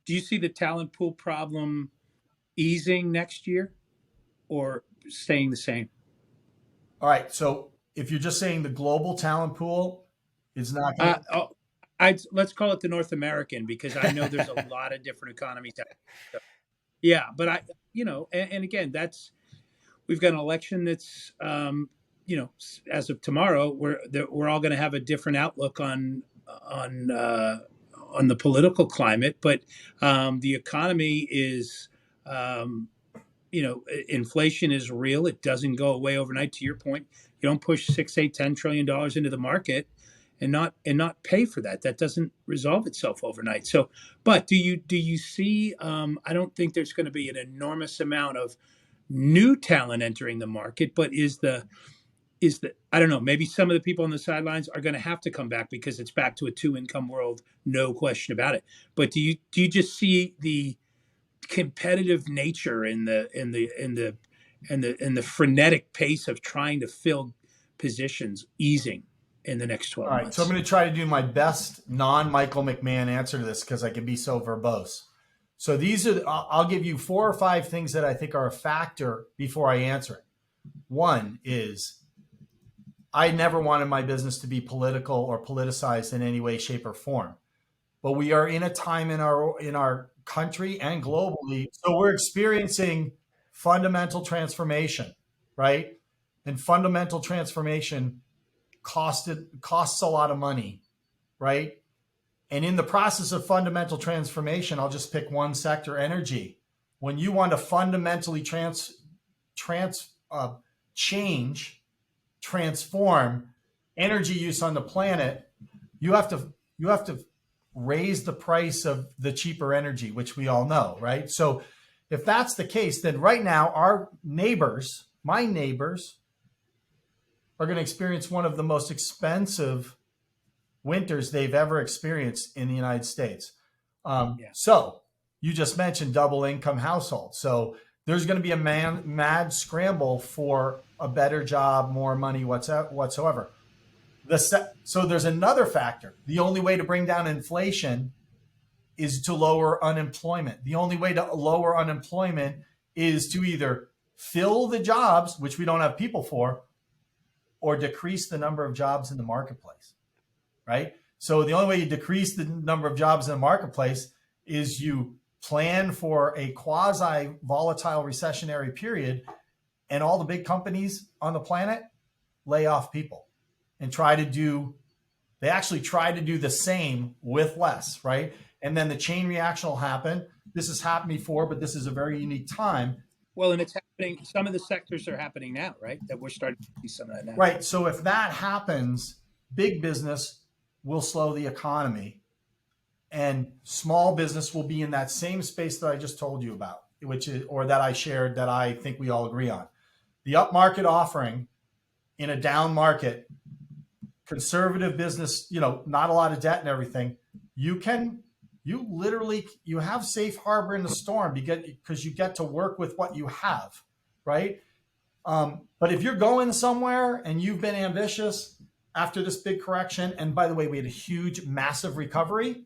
do you see the talent pool problem easing next year or staying the same? All right. So if you're just saying the global talent pool is not going Oh, I let's call it the North American because I know there's a to. lot of different economies out there. Yeah, but and again, that's we've got an election that's, as of tomorrow, we're all going to have a different outlook on the political climate, but the economy is. Inflation is real. It doesn't go away overnight. To your point, you don't push 6, 8, $10 trillion into the market and not pay for that. That doesn't resolve itself overnight. So, but do you see? I don't think there's going to be an enormous amount of new talent entering the market, but is the I don't know, maybe some of the people on the sidelines are going to have to come back because it's back to a two income world, no question about it. But do you just see the competitive nature and the frenetic pace of trying to fill positions easing in the next All 12 right. So I'm months? going to try to do my best non Michael McMahon answer to this because I can be so verbose. So these are, I'll give you 4 or 5 things that I think are a factor before I answer it. One is I never wanted my business to be political or politicized in any way, shape, or form. But we are in a time in our country and globally, so we're experiencing fundamental transformation, right? And fundamental transformation costs a lot of money, right? And in the process of fundamental transformation, I'll just pick one sector, energy. When you want to fundamentally trans change, transform energy use on the planet, you have to raise the price of the cheaper energy, which we all know, right? So if that's the case, then right now our neighbors, my neighbors, are going to experience one of the most expensive winters they've ever experienced in the United States. Yeah. So you just mentioned double income household. So there's going to be a mad scramble for a better job, more money, whatsoever. So there's another factor. The only way to bring down inflation is to lower unemployment. The only way to lower unemployment is to either fill the jobs, which we don't have people for, or decrease the number of jobs in the marketplace, right? So the only way you decrease the number of jobs in the marketplace is you plan for a quasi volatile recessionary period, and all the big companies on the planet lay off people and they actually try to do the same with less, right? And then the chain reaction will happen. This has happened before, but this is a very unique time. Well, and it's happening. Some of the sectors are happening now, right? That we're starting to see some of that now. Right. So if that happens, big business will slow the economy, and small business will be in that same space that I just told you about, which is, or that I shared, that I think we all agree on. The upmarket offering in a down market, conservative business, not a lot of debt and everything, you have safe harbor in the storm because you get to work with what you have, right? But if you're going somewhere and you've been ambitious after this big correction, and by the way, we had a huge, massive recovery,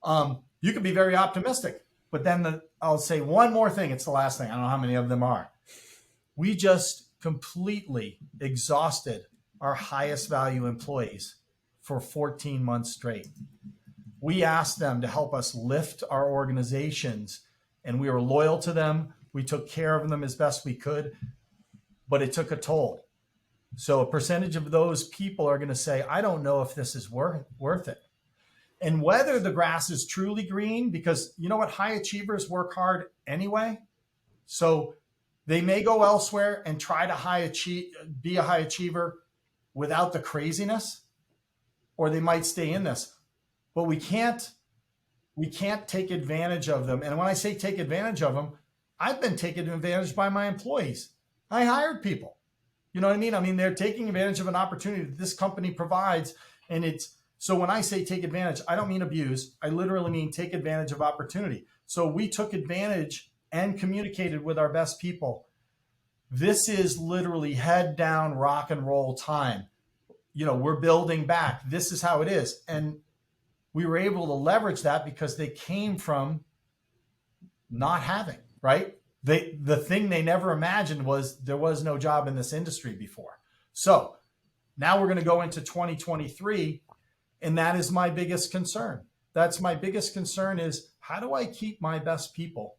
you could be very optimistic. But then I'll say one more thing. It's the last thing. I don't know how many of them are. We just completely exhausted our highest value employees for 14 months straight. We asked them to help us lift our organizations, and we were loyal to them. We took care of them as best we could, but it took a toll. So a percentage of those people are going to say, I don't know if this is worth it. And whether the grass is truly green, because you know what? High achievers work hard anyway. So they may go elsewhere and try to be a high achiever without the craziness, or they might stay in this. But we can't take advantage of them. And when I say take advantage of them, I've been taken advantage by my employees. I hired people. You know what I mean? I mean, they're taking advantage of an opportunity that this company provides. So when I say take advantage, I don't mean abuse. I literally mean take advantage of opportunity. So we took advantage and communicated with our best people. This is literally head down rock and roll time. We're building back. This is how it is. And we were able to leverage that because they came from not having, right? The thing they never imagined was there was no job in this industry before. So now we're going to go into 2023, and that is my biggest concern. That's my biggest concern is how do I keep my best people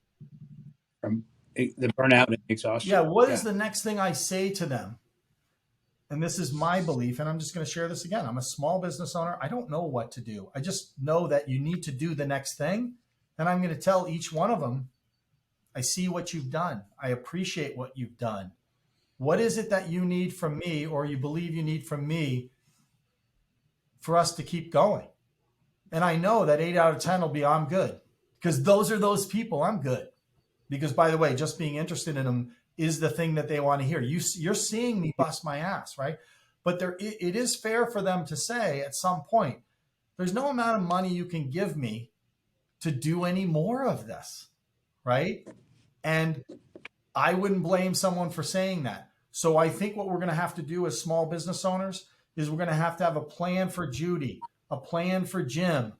from the burnout and exhaustion? Yeah, what is the next thing I say to them? And this is my belief, and I'm just going to share this again. I'm a small business owner. I don't know what to do. I just know that you need to do the next thing. And I'm going to tell each one of them, I see what you've done. I appreciate what you've done. What is it that you need from me, or you believe you need from me for us to keep going? And I know that 8 out of 10 will be, I'm good. Because those are those people, I'm good. Because by the way, just being interested in them is the thing that they want to hear. You're seeing me bust my ass, right? But it is fair for them to say at some point, there's no amount of money you can give me to do any more of this, right? And I wouldn't blame someone for saying that. So I think what we're going to have to do as small business owners is we're going to have a plan for Judy, a plan for Jim,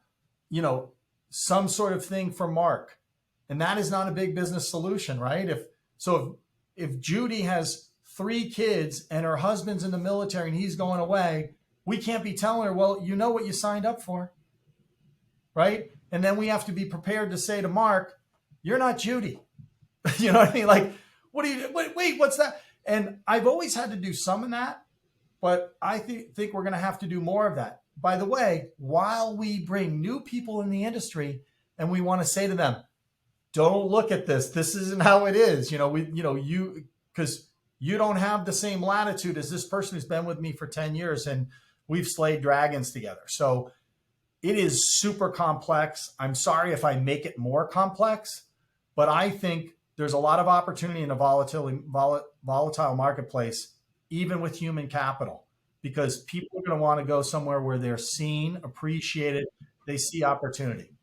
some sort of thing for Mark. And that is not a big business solution, right? If Judy has 3 kids and her husband's in the military and he's going away, we can't be telling her, well, you know what you signed up for, right? And then we have to be prepared to say to Mark, you're not Judy. You know what I mean? Like, wait, what's that? And I've always had to do some of that, but I think we're going to have to do more of that. By the way, while we bring new people in the industry and we want to say to them, don't look at this. This isn't how it is. Because you don't have the same latitude as this person who's been with me for 10 years and we've slayed dragons together. So it is super complex. I'm sorry if I make it more complex, but I think there's a lot of opportunity in a volatile marketplace, even with human capital, because people are going to want to go somewhere where they're seen, appreciated, they see opportunity.